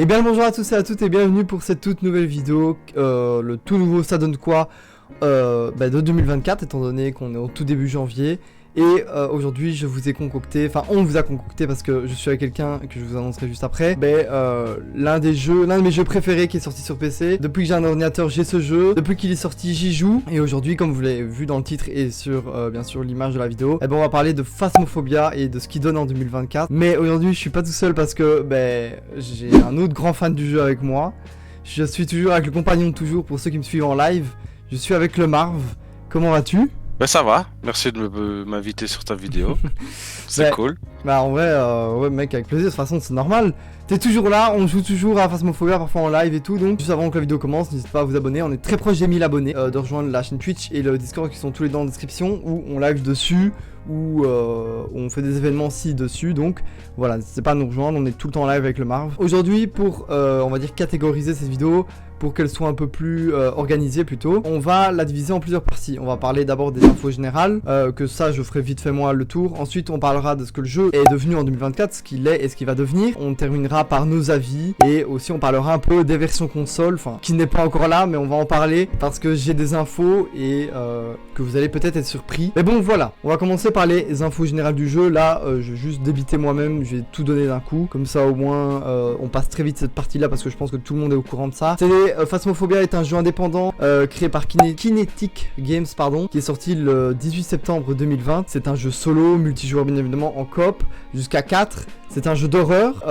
Et bien bonjour à tous et à toutes et bienvenue pour cette toute nouvelle vidéo, le tout nouveau ça donne quoi de 2024 étant donné qu'on est au tout début janvier. Et aujourd'hui je vous ai concocté, enfin on vous a concocté parce que je suis avec quelqu'un que je vous annoncerai juste après, l'un de mes jeux préférés qui est sorti sur PC. Depuis que j'ai un ordinateur j'ai ce jeu, depuis qu'il est sorti j'y joue. Et aujourd'hui comme vous l'avez vu dans le titre et sur bien sûr l'image de la vidéo, on va parler de Phasmophobia et de ce qu'il donne en 2024. Mais aujourd'hui je suis pas tout seul parce que j'ai un autre grand fan du jeu avec moi. Je suis toujours avec le compagnon de toujours pour ceux qui me suivent en live. Je suis avec le Marv. Comment vas-tu? Ça va, merci de m'inviter sur ta vidéo, c'est cool. En vrai, ouais mec, avec plaisir, de toute façon c'est normal. T'es toujours là, on joue toujours à Phasmophobia, parfois en live et tout, donc juste avant que la vidéo commence, n'hésitez pas à vous abonner, on est très proche des 1000 abonnés, de rejoindre la chaîne Twitch et le Discord qui sont tous les deux en description, où on live dessus, où on fait des événements aussi dessus, donc voilà, n'hésitez pas à nous rejoindre, on est tout le temps en live avec le Marv. Aujourd'hui, pour, on va dire, catégoriser cette vidéo, pour qu'elle soit un peu plus organisée plutôt, on va la diviser en plusieurs parties. On va parler d'abord des infos générales, que ça je ferai vite fait moi le tour. Ensuite on parlera de ce que le jeu est devenu en 2024, ce qu'il est et ce qu'il va devenir. On terminera par nos avis et aussi on parlera un peu des versions console, enfin qui n'est pas encore là mais on va en parler parce que j'ai des infos et que vous allez peut-être être surpris. Mais bon voilà, on va commencer par les infos générales du jeu. Là je vais juste débiter moi-même, je vais tout donner d'un coup. Comme ça au moins on passe très vite cette partie là parce que je pense que tout le monde est au courant de ça. Phasmophobia est un jeu indépendant créé par Kinetic Games, qui est sorti le 18 septembre 2020. C'est un jeu solo, multijoueur bien évidemment, en coop, jusqu'à 4. C'est un jeu d'horreur.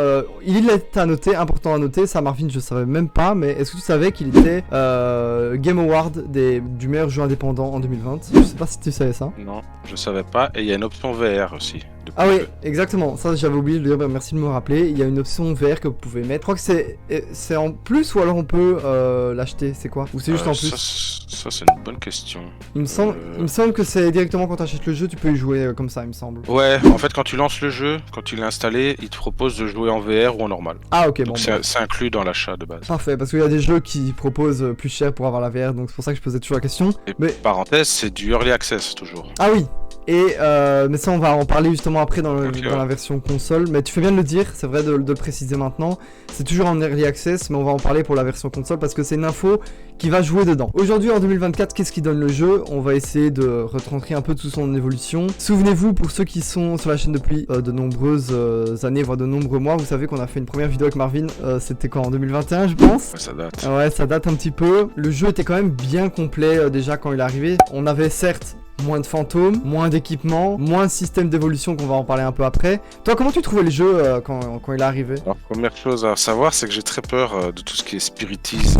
Il est à noter, important à noter, ça Marvin je savais même pas, mais est-ce que tu savais qu'il était Game Award du meilleur jeu indépendant en 2020? Je sais pas si tu savais ça. Non, je savais pas, et il y a une option VR aussi. Ah oui, exactement, ça j'avais oublié de le dire, merci de me rappeler. Il y a une option VR que vous pouvez mettre. Je crois que c'est en plus ou alors on peut l'acheter, c'est quoi? Ou c'est juste en plus? Ça c'est une bonne question. Il me semble que c'est directement quand tu achètes le jeu, tu peux y jouer comme ça, il me semble. Ouais, en fait quand tu lances le jeu, quand tu l'as installé, il te propose de jouer en VR ou en normal. Ah ok, donc bon. c'est inclus dans l'achat de base. Parfait, parce qu'il y a des jeux qui proposent plus cher pour avoir la VR, donc c'est pour ça que je posais toujours la question. Et parenthèse, c'est du Early Access toujours. Ah oui. Et mais ça on va en parler justement après dans la version console. Mais tu fais bien de le dire, c'est vrai de le préciser maintenant. C'est toujours en early access mais on va en parler pour la version console parce que c'est une info qui va jouer dedans. Aujourd'hui en 2024, qu'est-ce qui donne le jeu? On va essayer de retranscrire un peu toute son évolution. Souvenez-vous, pour ceux qui sont sur la chaîne depuis de nombreuses années, voire de nombreux mois, vous savez qu'on a fait une première vidéo avec Marvin, c'était quand, en 2021 je pense? Ouais, ça date. Ouais, ça date un petit peu. Le jeu était quand même bien complet déjà quand il est arrivé. On avait certes moins de fantômes, moins d'équipements, moins de système d'évolution qu'on va en parler un peu après. Toi, comment tu trouvais le jeu quand il est arrivé? Alors, première chose à savoir, c'est que j'ai très peur de tout ce qui est spiritisme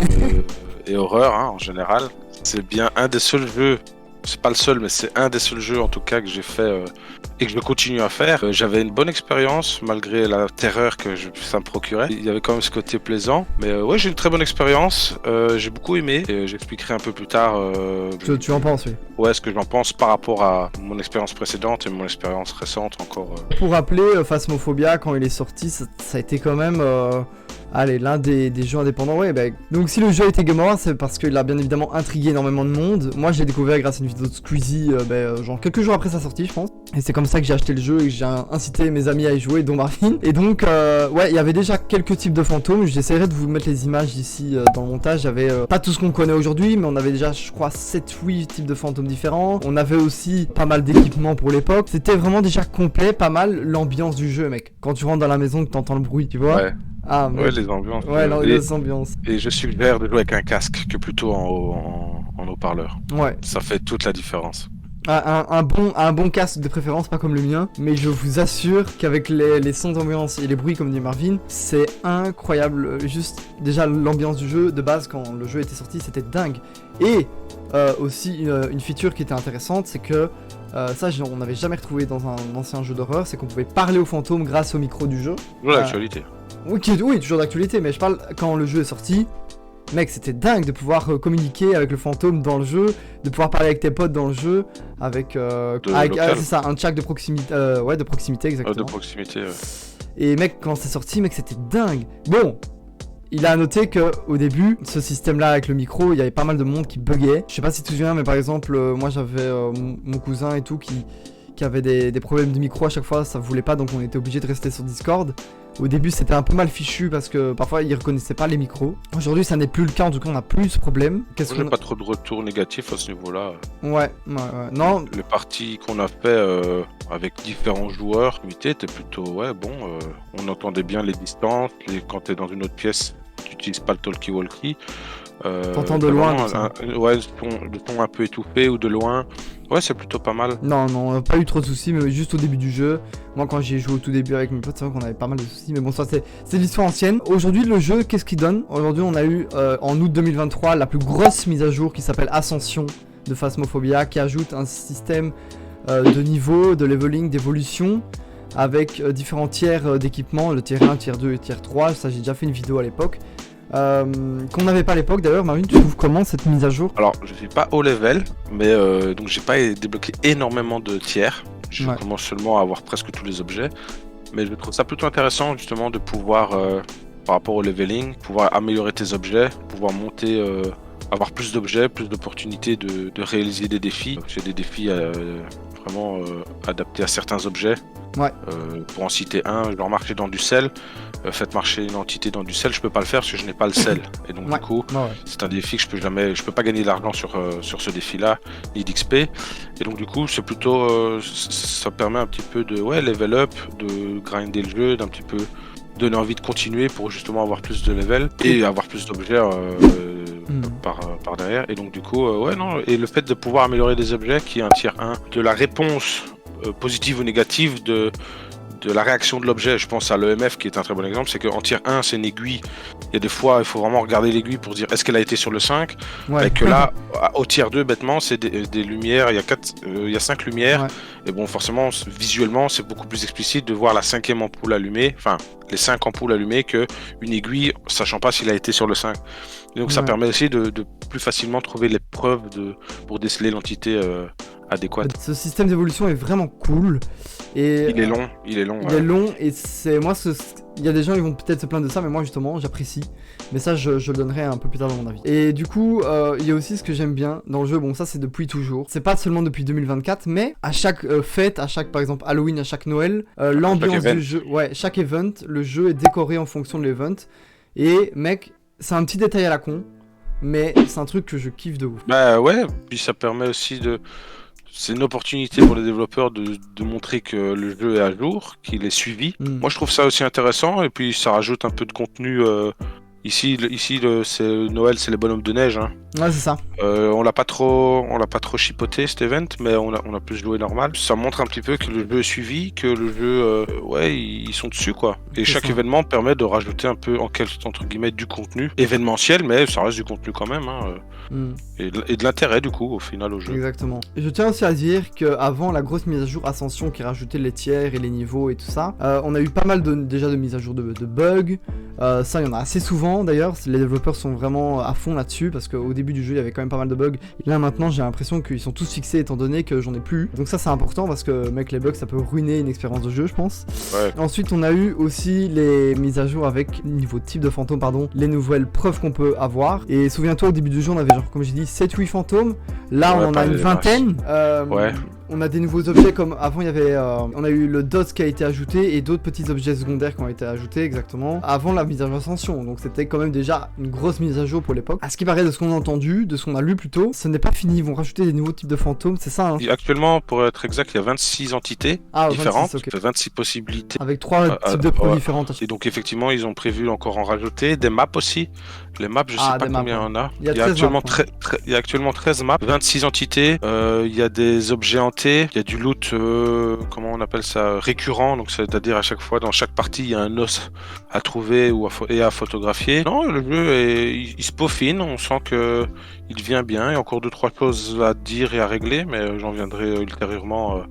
et horreur en général. C'est bien un des seuls jeux, c'est pas le seul, mais c'est un des seuls jeux en tout cas que j'ai fait et que je continue à faire. J'avais une bonne expérience malgré la terreur que ça me procurait. Il y avait quand même ce côté plaisant, mais ouais, j'ai une très bonne expérience. J'ai beaucoup aimé et j'expliquerai un peu plus tard. Tu en penses, oui. Ouais, ce que j'en pense par rapport à mon expérience précédente et mon expérience récente encore. Pour rappeler, Phasmophobia quand il est sorti, ça a été quand même l'un des jeux indépendants. Ouais, donc si le jeu a été Game Award, c'est parce qu'il a bien évidemment intrigué énormément de monde. Moi, je l'ai découvert grâce à une vidéo de Squeezie, genre quelques jours après sa sortie, je pense. Et c'est comme ça que j'ai acheté le jeu et que j'ai incité mes amis à y jouer, dont Marvin. Et donc, ouais, il y avait déjà quelques types de fantômes. J'essaierai de vous mettre les images ici dans le montage. Il y avait pas tout ce qu'on connaît aujourd'hui, mais on avait déjà, je crois, 7-8 types de fantômes différents. On avait aussi pas mal d'équipements pour l'époque. C'était vraiment déjà complet, pas mal l'ambiance du jeu, mec. Quand tu rentres dans la maison, que t'entends le bruit, tu vois. Ouais. Ah, ouais, les ambiances. Ouais, les ambiances. Et je suggère de jouer avec un casque que plutôt en haut-parleur. Ouais. Ça fait toute la différence. Un bon casque de préférence, pas comme le mien, mais je vous assure qu'avec les sons d'ambiance et les bruits comme dit Marvin, c'est incroyable. Juste déjà l'ambiance du jeu de base quand le jeu était sorti, c'était dingue. Et aussi une feature qui était intéressante, c'est que ça on n'avait jamais retrouvé dans un ancien jeu d'horreur, c'est qu'on pouvait parler aux fantômes grâce au micro du jeu. Toujours d'actualité. Oui, toujours d'actualité, mais je parle quand le jeu est sorti. Mec, c'était dingue de pouvoir communiquer avec le fantôme dans le jeu, de pouvoir parler avec tes potes dans le jeu, avec c'est ça, un chat de proximité, ouais, de proximité exactement. De proximité, ouais. Et mec, quand c'est sorti, mec, c'était dingue. Bon, il a à noter que au début, ce système-là avec le micro, il y avait pas mal de monde qui buguait. Je sais pas si tu te souviens, mais par exemple, moi j'avais mon cousin et tout qui qui avait des problèmes de micro à chaque fois, ça voulait pas, donc on était obligé de rester sur Discord. Au début c'était un peu mal fichu parce que parfois ils reconnaissaient pas les micros. Aujourd'hui ça n'est plus le cas, en tout cas on n'a plus ce problème. Moi, j'ai pas trop de retours négatifs à ce niveau-là. Ouais. Non. Les parties qu'on a fait avec différents joueurs, étaient plutôt bon. On entendait bien les distances, quand t'es dans une autre pièce, tu n'utilises pas le talkie-walkie. T'entends de loin comme ça. Le ton un peu étouffé ou de loin. Ouais, c'est plutôt pas mal. Non, on n'a pas eu trop de soucis, mais juste au début du jeu. Moi, quand j'y ai joué au tout début avec mes potes, c'est vrai qu'on avait pas mal de soucis, mais bon, ça c'est l'histoire ancienne. Aujourd'hui, le jeu, qu'est-ce qu'il donne? Aujourd'hui, on a eu en août 2023 la plus grosse mise à jour qui s'appelle Ascension de Phasmophobia, qui ajoute un système de niveau, de leveling, d'évolution, avec différents tiers d'équipement, le tiers 1, tiers 2 et tiers 3. Ça, j'ai déjà fait une vidéo à l'époque. Qu'on n'avait pas à l'époque. D'ailleurs, Marvin, tu trouves comment cette mise à jour? Alors, je suis pas haut level, mais donc j'ai pas débloqué énormément de tiers. Je commence seulement à avoir presque tous les objets, mais je trouve ça plutôt intéressant justement de pouvoir, par rapport au leveling, pouvoir améliorer tes objets, pouvoir monter, avoir plus d'objets, plus d'opportunités de réaliser des défis. J'ai des défis vraiment adaptés à certains objets. Ouais. Pour en citer un, genre marcher dans du sel. Faites marcher une entité dans du sel, je peux pas le faire parce que je n'ai pas le sel. Et donc du coup, c'est un défi que je peux pas gagner d'argent sur ce défi-là, ni d'XP. Et donc du coup, c'est plutôt, ça permet un petit peu de level up, de grinder le jeu, d'un petit peu donner envie de continuer pour justement avoir plus de level et avoir plus d'objets par derrière. Et donc du coup, et le fait de pouvoir améliorer des objets qui est un tiers 1 de la réponse positive ou négative de la réaction de l'objet. Je pense à l'EMF qui est un très bon exemple, c'est qu'en tiers 1 c'est une aiguille, il y a des fois il faut vraiment regarder l'aiguille pour dire est-ce qu'elle a été sur le 5, et que là au tiers 2 bêtement c'est des lumières, il y a 5 lumières, et bon forcément visuellement c'est beaucoup plus explicite de voir la 5e ampoule allumée, enfin les 5 ampoules allumées, que une aiguille sachant pas s'il a été sur le 5. Et donc ça permet aussi de plus facilement trouver les preuves pour déceler l'entité adéquate. Ce système d'évolution est vraiment cool. Et il est long. Il est long et c'est moi il y a des gens qui vont peut-être se plaindre de ça, mais moi justement j'apprécie. Mais ça je le donnerai un peu plus tard dans mon avis. Et du coup il y a aussi ce que j'aime bien dans le jeu, bon ça c'est depuis toujours. C'est pas seulement depuis 2024, mais à chaque fête, à chaque par exemple Halloween, à chaque Noël, l'ambiance du jeu, chaque event, le jeu est décoré en fonction de l'event. Et mec, c'est un petit détail à la con, mais c'est un truc que je kiffe de ouf. Bah ouais, puis ça permet aussi c'est une opportunité pour les développeurs de montrer que le jeu est à jour, qu'il est suivi. Moi je trouve ça aussi intéressant, et puis ça rajoute un peu de contenu. Ici c'est Noël, c'est les bonhommes de neige. Hein. Ouais, c'est ça. On l'a pas trop chipoté cet event, mais on a pu jouer normal. Ça montre un petit peu que le jeu est suivi, que le jeu, ils sont dessus quoi. Et chaque événement permet de rajouter un peu entre guillemets du contenu événementiel, mais ça reste du contenu quand même. Hein. Et de l'intérêt du coup au final au jeu. Exactement. Et je tiens aussi à dire qu'avant la grosse mise à jour Ascension qui rajoutait les tiers et les niveaux et tout ça, on a eu pas mal déjà de mises à jour de bugs. Ça il y en a assez souvent d'ailleurs, les développeurs sont vraiment à fond là-dessus parce qu'au début du jeu il y avait quand même pas mal de bugs. Et là maintenant j'ai l'impression qu'ils sont tous fixés étant donné que j'en ai plus. Donc ça c'est important parce que mec les bugs ça peut ruiner une expérience de jeu je pense. Ouais. Ensuite on a eu aussi les mises à jour avec niveau type de fantôme les nouvelles preuves qu'on peut avoir. Et souviens-toi au début du jeu on avait genre comme j'ai dit 7-8 fantômes. Là on en a une vingtaine. On a des nouveaux objets comme avant il y avait on a eu le DOS qui a été ajouté et d'autres petits objets secondaires qui ont été ajoutés exactement avant la mise à jour Ascension. Donc c'était quand même déjà une grosse mise à jour pour l'époque. À ce qui paraît de ce qu'on a entendu, de ce qu'on a lu plutôt, ce n'est pas fini, ils vont rajouter des nouveaux types de fantômes, c'est ça hein. Actuellement pour être exact il y a 26 entités différentes, 26 possibilités. Avec 3 types de preuves différentes. Et donc effectivement ils ont prévu encore en rajouter, des maps aussi. Les maps je sais pas combien il y en a. Il y a actuellement 13 maps, 26 entités, il y a des objets hantés, il y a du loot, comment on appelle ça, récurrent, donc c'est-à-dire à chaque fois dans chaque partie il y a un os à trouver et à photographier. Non, le jeu il se peaufine, on sent que il devient bien, il y a encore 2-3 choses à dire et à régler, mais j'en viendrai ultérieurement.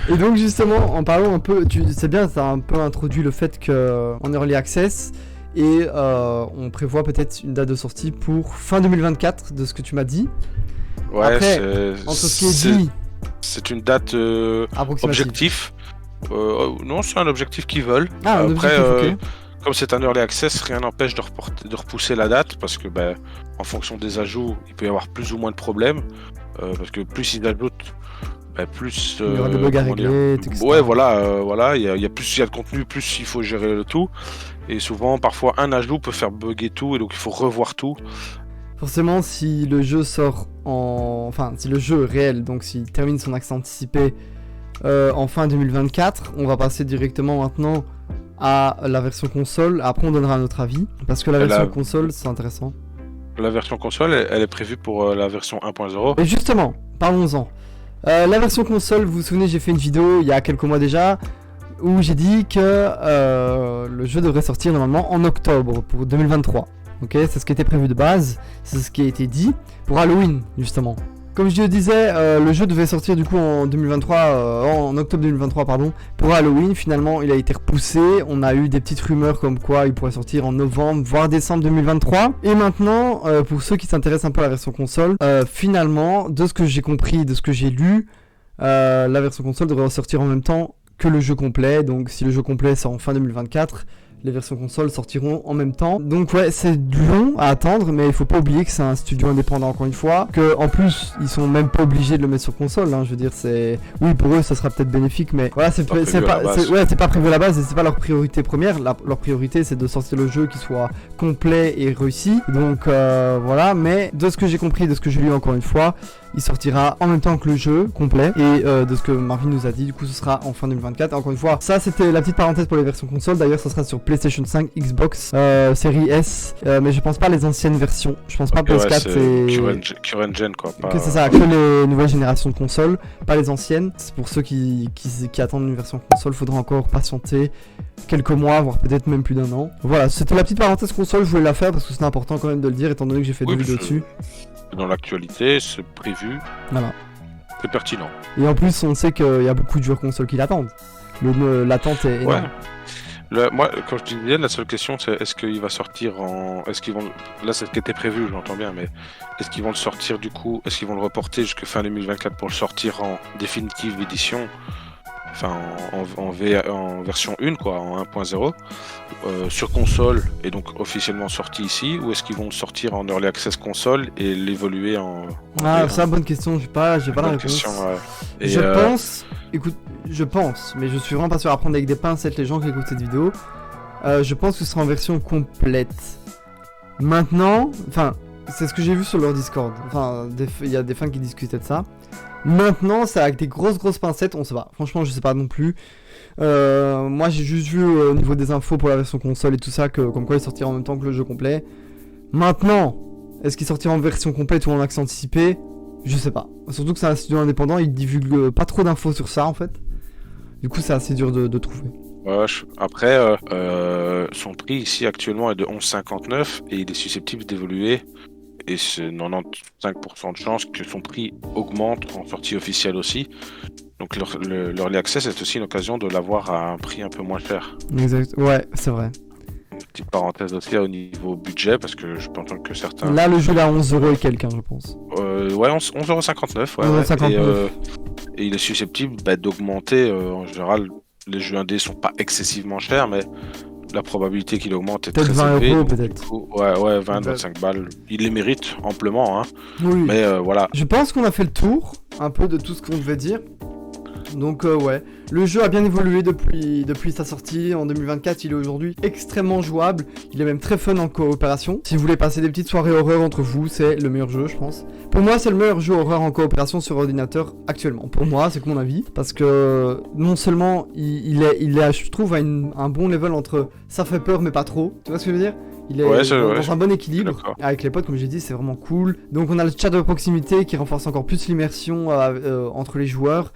Et donc justement, en parlant un peu, c'est bien, ça a un peu introduit le fait qu'on est early access. Et on prévoit peut-être une date de sortie pour fin 2024 de ce que tu m'as dit. Ouais, après, entre ce qui est dit, c'est une date objectif. Non, c'est un objectif qu'ils veulent. Après, comme c'est un early access, rien n'empêche de repousser la date parce que en fonction des ajouts, il peut y avoir plus ou moins de problèmes. Parce que plus ils ajoutent, plus. Il y aura des bugs à comment dire, régler, etc. Ouais, voilà, il y a plus il y a de contenu, plus il faut gérer le tout. Et souvent, parfois, un ajout peut faire bugger tout, et donc il faut revoir tout. Forcément, si le jeu sort enfin, si le jeu réel, donc s'il termine son accès anticipé en fin 2024, on va passer directement maintenant à la version console. Après, on donnera notre avis, parce que la version console, c'est intéressant. La version console, elle est prévue pour la version 1.0. Et justement, parlons-en. La version console, vous vous souvenez, j'ai fait une vidéo il y a quelques mois déjà, où j'ai dit que le jeu devrait sortir normalement en octobre pour 2023. Ok, c'est ce qui était prévu de base, c'est ce qui a été dit pour Halloween justement. Comme je le disais, le jeu devait sortir du coup en 2023, en octobre 2023 pardon, pour Halloween. Finalement, il a été repoussé. On a eu des petites rumeurs comme quoi il pourrait sortir en novembre, voire décembre 2023. Et maintenant, pour ceux qui s'intéressent un peu à la version console, finalement, de ce que j'ai compris, de ce que j'ai lu, la version console devrait sortir en même temps que le jeu complet. Donc, si le jeu complet sort en fin 2024. Les versions consoles sortiront en même temps. Donc ouais, c'est long à attendre, mais il faut pas oublier que c'est un studio indépendant encore une fois. Que en plus, ils sont même pas obligés de le mettre sur console. Hein, je veux dire, c'est oui pour eux, ça sera peut-être bénéfique, mais voilà, c'est pas prévu à la base et c'est pas leur priorité première. Leur priorité, c'est de sortir le jeu qui soit complet et réussi. Donc voilà. Mais de ce que j'ai compris, de ce que j'ai lu encore une fois, il sortira en même temps que le jeu complet. Et de ce que Marvin nous a dit, du coup, ce sera en fin 2024. Encore une fois, ça c'était la petite parenthèse pour les versions console. D'ailleurs, ça sera sur PlayStation 5, Xbox, série S, mais je pense pas les anciennes versions. Je pense pas PS4, c'est current gen quoi. Que c'est ça, que les nouvelles générations de consoles, pas les anciennes. C'est pour ceux qui attendent une version console, faudra encore patienter quelques mois, voire peut-être même plus d'1 an. Voilà, c'était la petite parenthèse console, je voulais la faire parce que c'est important quand même de le dire, étant donné que j'ai fait 2 vidéos dessus. Dans l'actualité, c'est prévu. Voilà. C'est pertinent. Et en plus, on sait qu'il y a beaucoup de joueurs consoles qui l'attendent. L'attente est énorme. Ouais. Moi, comme je disais, la seule question c'est est-ce qu'il va sortir en. Est-ce qu'ils vont. Là, c'est ce qui était prévu, je l'entends bien, mais est-ce qu'ils vont le sortir du coup. Est-ce qu'ils vont le reporter jusqu'à fin 2024 pour le sortir en définitive édition. Enfin, en version 1, quoi, en 1.0, sur console et donc officiellement sorti ici, ou est-ce qu'ils vont le sortir en Early Access console et l'évoluer en. Ah, c'est une bonne question, j'ai pas la réponse. Je pense. Écoute, je pense, mais je suis vraiment pas sûr à prendre avec des pincettes les gens qui écoutent cette vidéo. Je pense que ce sera en version complète. Maintenant, enfin, c'est ce que j'ai vu sur leur Discord. Enfin, il y a des fans qui discutaient de ça. Maintenant, c'est avec des grosses pincettes, on sait pas. Franchement, je sais pas non plus. Moi, j'ai juste vu au niveau des infos pour la version console et tout ça, que comme quoi il sortira en même temps que le jeu complet. Maintenant, est-ce qu'il sortira en version complète ou en accès anticipé? Je sais pas. Surtout que c'est un studio indépendant, il divulgue pas trop d'infos sur ça en fait. Du coup, c'est assez dur de trouver. Ouais, après, son prix ici actuellement est de 11,59 et il est susceptible d'évoluer. Et c'est 95% de chance que son prix augmente en sortie officielle aussi. Donc l'Early Access est aussi une occasion de l'avoir à un prix un peu moins cher. Exact, ouais, c'est vrai. Une petite parenthèse aussi au niveau budget, parce que je peux entendre que certains... Là, le jeu est à 11€ et quelqu'un, je pense. Ouais, 11,59€. Ouais, 11,59€. Et il est susceptible d'augmenter. En général, les jeux indés sont pas excessivement chers, mais la probabilité qu'il augmente est très élevée. 20 € peut-être. Ouais, 20-25 balles. Il les mérite amplement, hein. Oui. Mais voilà. Je pense qu'on a fait le tour, un peu de tout ce qu'on devait dire. Donc ouais, le jeu a bien évolué depuis sa sortie en 2024, il est aujourd'hui extrêmement jouable, il est même très fun en coopération. Si vous voulez passer des petites soirées horreur entre vous, c'est le meilleur jeu je pense. Pour moi c'est le meilleur jeu horreur en coopération sur ordinateur actuellement, pour moi c'est que mon avis. Parce que non seulement il est je trouve à un bon level entre ça fait peur mais pas trop, tu vois ce que je veux dire? Il est dans un bon équilibre. Avec les potes, comme j'ai dit, c'est vraiment cool. Donc on a le chat de proximité qui renforce encore plus l'immersion entre les joueurs.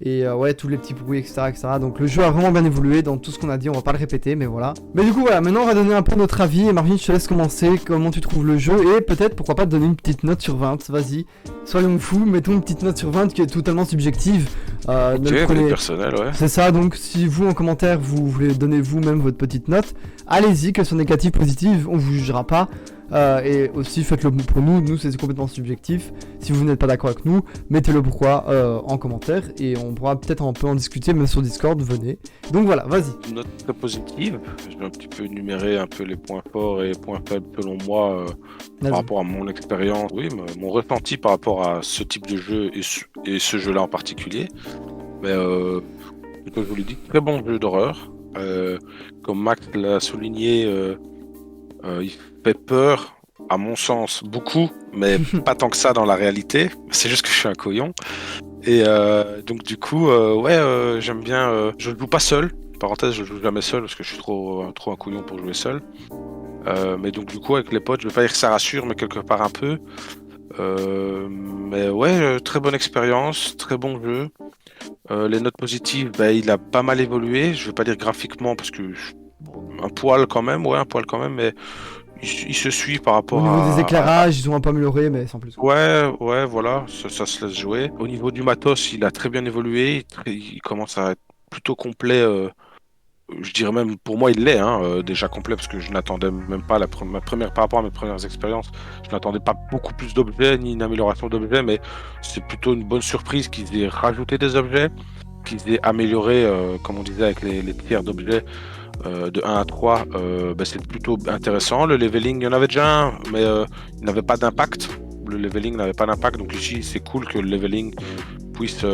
Et ouais, tous les petits bruits, etc., etc. Donc le jeu a vraiment bien évolué dans tout ce qu'on a dit, on va pas le répéter, mais voilà. Mais du coup, voilà, maintenant on va donner un peu notre avis. Et Marvin, je te laisse commencer, comment tu trouves le jeu. Et peut-être, pourquoi pas, te donner une petite note sur 20. Vas-y, soyons fous, mettons une petite note sur 20 qui est totalement subjective. Personnel, ouais. C'est ça, donc si vous, en commentaire, vous voulez donner vous-même votre petite note, allez-y, qu'elle soit négative, positive, on vous jugera pas. Et aussi faites-le pour nous c'est complètement subjectif. Si vous n'êtes pas d'accord avec nous, mettez-le pourquoi en commentaire et on pourra peut-être un peu en discuter, même sur Discord, venez. Donc voilà, vas-y. Une note très positive, je vais un petit peu énumérer un peu les points forts et les points faibles selon moi par rapport à mon expérience, oui, mon ressenti par rapport à ce type de jeu et ce jeu-là en particulier. Mais comme je vous l'ai dit, très bon jeu d'horreur. Comme Max l'a souligné, il fait peur, à mon sens, beaucoup, mais pas tant que ça dans la réalité. C'est juste que je suis un couillon. Et donc du coup, j'aime bien. Je ne joue pas seul. Parenthèse, je joue jamais seul parce que je suis trop un couillon pour jouer seul. Mais donc du coup, avec les potes, je vais pas dire que ça rassure, mais quelque part un peu. Mais ouais, très bonne expérience, très bon jeu. Les notes positives, il a pas mal évolué. Je vais pas dire graphiquement parce que un poil quand même, mais il se suit par rapport Au niveau des éclairages, ils ont un peu amélioré, mais sans plus. Ouais, voilà, ça se laisse jouer. Au niveau du matos, il a très bien évolué. Il commence à être plutôt complet. Je dirais même, pour moi, il l'est déjà complet parce que je n'attendais même pas par rapport à mes premières expériences. Je n'attendais pas beaucoup plus d'objets ni une amélioration d'objets, mais c'est plutôt une bonne surprise qu'ils aient rajouté des objets, qu'ils aient amélioré, comme on disait, avec les tiers d'objets. De 1 à 3, c'est plutôt intéressant. Le leveling, il y en avait déjà un, mais il n'avait pas d'impact. Le leveling n'avait pas d'impact, donc ici c'est cool que le leveling puisse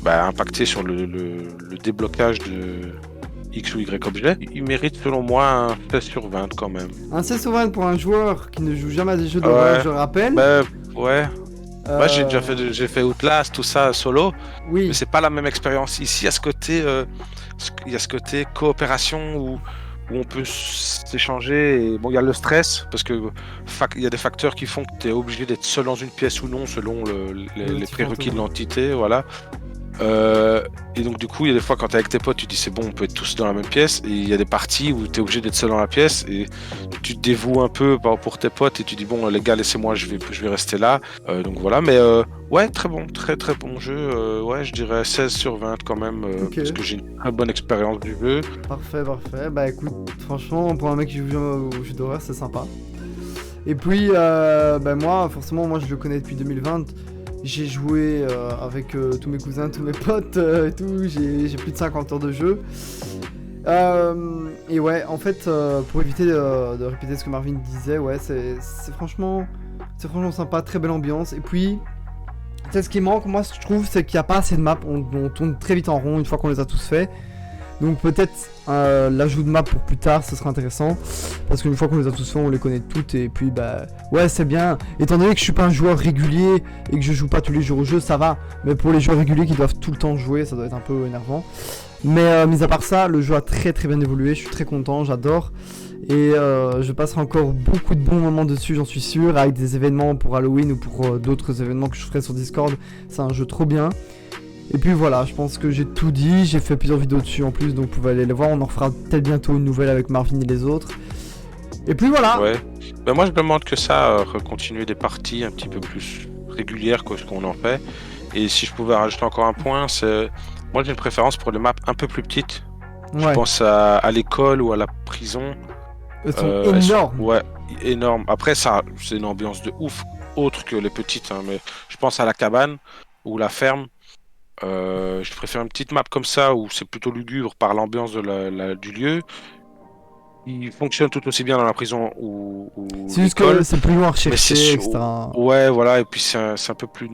impacter sur le déblocage de X ou Y objet. Il mérite selon moi un 16 sur 20 quand même. Un 16 sur 20 pour un joueur qui ne joue jamais à des jeux d'horreur, je rappelle. Ouais. Moi j'ai fait Outlast, tout ça solo, oui. Mais c'est pas la même expérience. Ici il y a ce côté coopération où on peut s'échanger. Et bon, il y a le stress parce que il y a des facteurs qui font que tu es obligé d'être seul dans une pièce ou non selon les prérequis de l'entité, voilà. Et donc du coup il y a des fois quand t'es avec tes potes tu dis c'est bon on peut être tous dans la même pièce et il y a des parties où t'es obligé d'être seul dans la pièce et tu te dévoues un peu pour tes potes et tu dis bon les gars laissez-moi je vais rester là, donc voilà, mais ouais très bon jeu, ouais je dirais 16 sur 20 quand même, parce que j'ai une très bonne expérience du jeu. Parfait, bah écoute franchement pour un mec qui joue au jeu d'horreur c'est sympa. Et puis moi je le connais depuis 2020. J'ai joué avec tous mes cousins, tous mes potes et tout, j'ai plus de 50 heures de jeu. Et ouais, en fait, pour éviter de répéter ce que Marvin disait, ouais, c'est franchement sympa, très belle ambiance. Et puis, ce qui manque, moi, je trouve, c'est qu'il n'y a pas assez de maps, on tourne très vite en rond une fois qu'on les a tous faits. Donc peut-être l'ajout de map pour plus tard, ce serait intéressant. Parce qu'une fois qu'on les a tous fait, on les connaît toutes. Et puis ouais c'est bien. Étant donné que je suis pas un joueur régulier et que je joue pas tous les jours au jeu, ça va. Mais pour les joueurs réguliers qui doivent tout le temps jouer, ça doit être un peu énervant. Mais mis à part ça, le jeu a très bien évolué. Je suis très content, j'adore. Et je passerai encore beaucoup de bons moments dessus, j'en suis sûr. Avec des événements pour Halloween ou pour d'autres événements que je ferai sur Discord. C'est un jeu trop bien. Et puis voilà, je pense que j'ai tout dit, j'ai fait plusieurs vidéos dessus en plus, donc vous pouvez aller les voir, on en fera peut-être bientôt une nouvelle avec Marvin et les autres. Et puis voilà. Ouais, moi je demande que ça, continuer des parties un petit peu plus régulières que ce qu'on en fait. Et si je pouvais rajouter encore un point, c'est... Moi j'ai une préférence pour les maps un peu plus petites. Ouais. Je pense à l'école ou à la prison. Elles sont énormes. Ouais, énormes. Après ça, c'est une ambiance de ouf, autre que les petites, mais je pense à la cabane ou la ferme. Je préfère une petite map comme ça où c'est plutôt lugubre par l'ambiance du lieu. Il fonctionne tout aussi bien dans la prison ou c'est juste que c'est plus loin à rechercher, etc. Ouais, voilà, et puis c'est un peu plus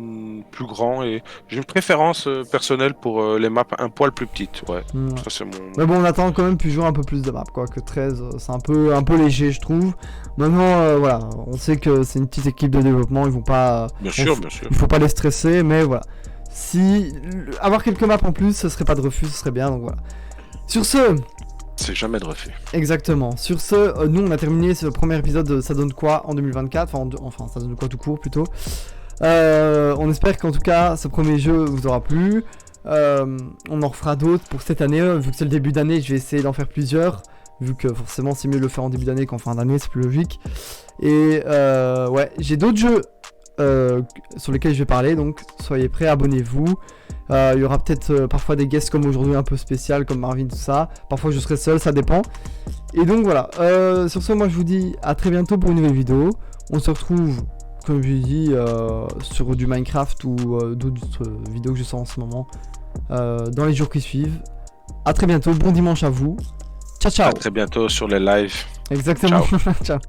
grand et j'ai une préférence personnelle pour les maps un poil plus petites. Ouais, ça c'est mon... Mais bon, on attend quand même plus jouer un peu plus de maps, quoi, que 13, c'est un peu léger, je trouve. Maintenant, voilà, on sait que c'est une petite équipe de développement, ils vont pas... Bien sûr. Il faut pas les stresser, mais voilà. Si avoir quelques maps en plus, ce serait pas de refus, ce serait bien, donc voilà. Sur ce... C'est jamais de refus. Exactement. Sur ce, nous on a terminé ce premier épisode de Ça donne quoi en 2024, enfin ça donne quoi tout court plutôt. On espère qu'en tout cas ce premier jeu vous aura plu. On en refera d'autres pour cette année, vu que c'est le début d'année, je vais essayer d'en faire plusieurs. Vu que forcément c'est mieux de le faire en début d'année qu'en fin d'année, c'est plus logique. Et ouais, j'ai d'autres jeux sur lesquels je vais parler, donc soyez prêts, abonnez-vous. Il y aura peut-être parfois des guests comme aujourd'hui un peu spécial comme Marvin, tout ça. Parfois je serai seul, ça dépend. Et donc voilà, sur ce, moi je vous dis à très bientôt pour une nouvelle vidéo. On se retrouve, comme je l'ai dit, sur du Minecraft ou d'autres vidéos que je sors en ce moment dans les jours qui suivent. À très bientôt, bon dimanche à vous. Ciao ciao. À très bientôt sur les lives. Exactement. Ciao.